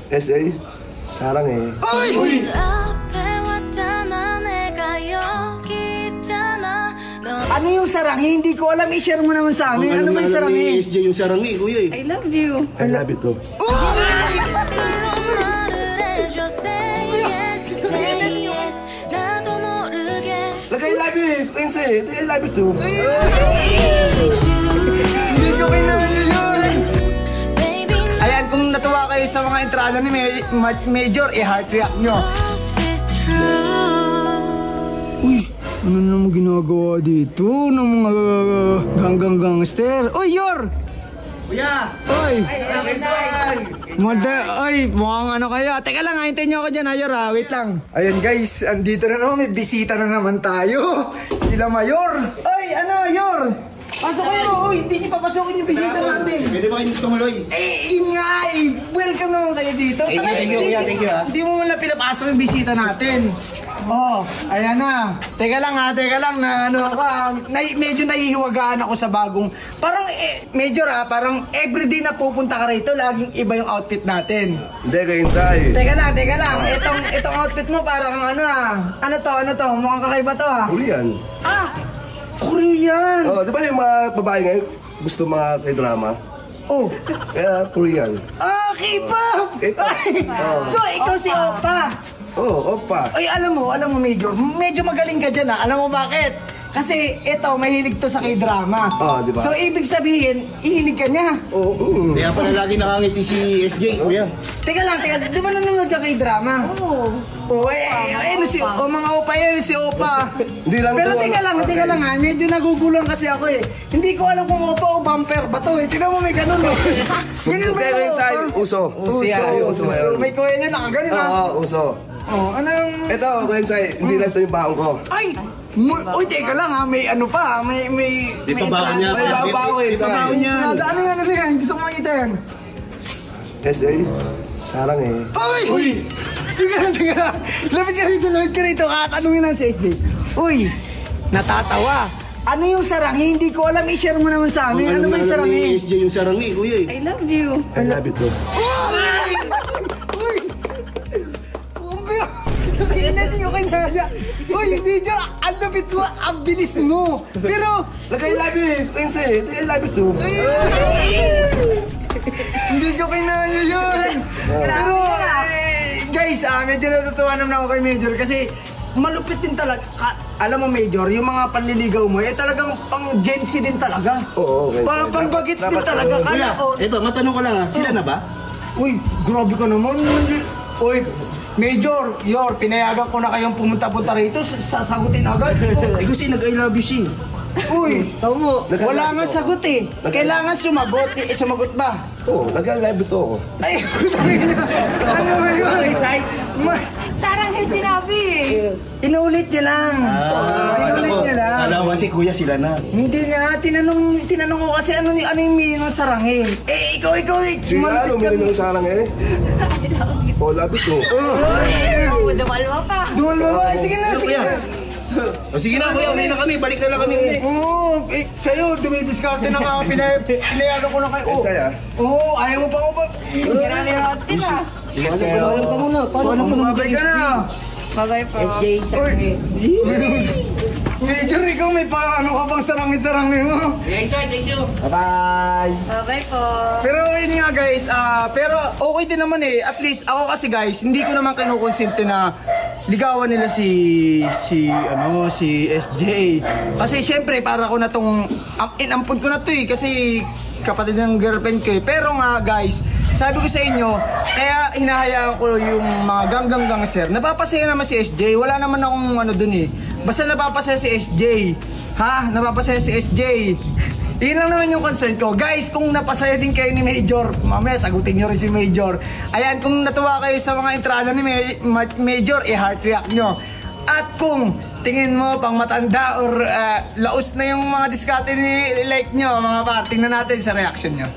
SA, 사랑해. 어이! Ano yung sarangi? Hindi ko alam. I-share mo naman sa amin. Ano ba yung sarangi? SJ yung sarangi, kuya eh. I love you. I love you too. Lagay I love you eh. Quincy, I love you too. Hindi ko kinaya yun. Ayan, kung natuwa kayo sa mga entrada ni Major, i-heart react nyo. Uy, ano naman ginagawa dito ng mga ganggang gangster? Uy, Yor! Kuya! Uy! Ay, mukhang ano kayo. Teka lang, hintayin nyo ako dyan, Yor, ha? Wait lang. Ayan, guys, andito na naman. May bisita na naman tayo. Sila Mayor. Uy, ano, Yor? Pasok kayo. Uy, hindi nyo papasukin yung bisita natin. Pwede ba kayo dito tumuloy? Yun nga, welcome naman kayo dito. Thank you, kuya. Thank you, ha. Hindi mo muna pinapasok yung bisita natin. Oh, ayan na. Teka lang na ano ka, medyo nahihiwagaan ako sa bagong, parang Major parang everyday na pupunta ka rito, laging iba yung outfit natin. Hindi, Quincy. Teka lang. Itong outfit mo parang ano to, mukhang kakaiba to ha. Korean. Korean. Oh, di ba yung mga babae ngayon gusto mga k-drama? Oh. Kaya Korean. K-pop. Oh. So, ikaw si Oppa. Oh, Oppa. Ay, alam mo, Major, medyo magaling ka dyan ha. Alam mo bakit? Kasi ito, mahilig to sa k-drama. Oh, di ba? So, ibig sabihin, ihilig ka niya. Oh, Kaya pala lagi nakangiti si SJ, kuya. Teka lang, di ba nanonood ka k-drama? Oo. Mga Oppa yan, si Oppa. Hindi lang Pero to, teka lang ha, medyo nagugulong kasi ako eh. Hindi ko alam kung Oppa o bumper ba to eh. Tignan mo may ganun eh. Ganyan ba yung Oppa? Uso. Uso. May kuya niya, nakaganon ha. Oo, uso. Oh, anong... Ito, Quincy, hindi lang ito yung baon ko. Ay! Uy, teka lang ha, may ano pa, may... Di pa baon niya. May baon eh. Di pa baon niya. Ano yan? Gusto ko makita yan. SA, 사랑해. Uy! Teka lang. Lapit ka rito. Tanungin na si SJ. Uy, natatawa. Ano yung sarangi? Hindi ko alam. I-share mo naman sa amin. Ano ba yung sarangi? SJ yung sarangi, kuya eh. I love you. I love you too. Uy! Hindi nyo kinaya. Uy, video, ang lapit mo, ang bilis mo. Pero... Lagay I love you eh. Quincy, I love you too. Hindi nyo kinaya yun. Pero, guys, medyo natutuwa naman ako kay Major kasi malupit din talaga. Alam mo, Major, yung mga panliligaw mo, talagang pang Gen Z din talaga. Oo, okay. Parang pang bagets din talaga. Kuya, ito, matanong ko lang ha, sila na ba? Uy, grabe ka naman. Uy, Major, pinayagan ko na kayong pumunta-punta rito, sasagutin agad. Ay, kasi nag-I love you siya. Uy, tao mo, wala nga sagot eh. Kailangan sumagot. Sumagot ba? Oo, lagay I love you too ako. Ay, ano ba yun? Sarang yung sinabi eh. Inulit niya lang. Inulit niya lang. Alam mo kasi kuya sila na. Hindi na, tinanong ko kasi ano yung meaning ng sarangin. Ikaw, Sige nga, lumili ng sarang eh. I love you. Oh, love you too. Dumalwa pa. Sige na. O sige na kuya, uwi na kami, balik na lang kami uli. Oo, kayo, dumidiskarte na nga, pinayagan ko na kayo. Ang saya. Oo, ayaw mo pa ako ba? Marami na natin ah. Alam ka muna, paano mababay ka na? Bye-bye po. SJ, Major, ikaw may ano ka bang sarangin-sarangin mo? Yeah, thank you. Bye-bye! Bye-bye po. Pero yun nga guys, pero okay din naman eh. At least ako kasi guys, hindi ko naman kinukonsente na ligawan nila si SJ. Kasi syempre para ko na tong inampun ko na to eh kasi kapatid ng girlfriend ko eh. Pero nga guys, sabi ko sa inyo, kaya hinahayaan ko yung mga ganggang gangster. Napapasaya naman si SJ, wala naman akong ano dun eh. Basta napapasaya si SJ. Ha? Napapasaya si SJ. Yun lang naman yung concern ko. Guys, kung napasaya din kayo ni Major, mamaya sagutin nyo rin si Major. Ayan, kung natuwa kayo sa mga entrada ni Major, i-heart react nyo. At kung tingin mo pang matanda or laos na yung mga diskarte ni like nyo, mga par, tingnan natin sa reaction nyo.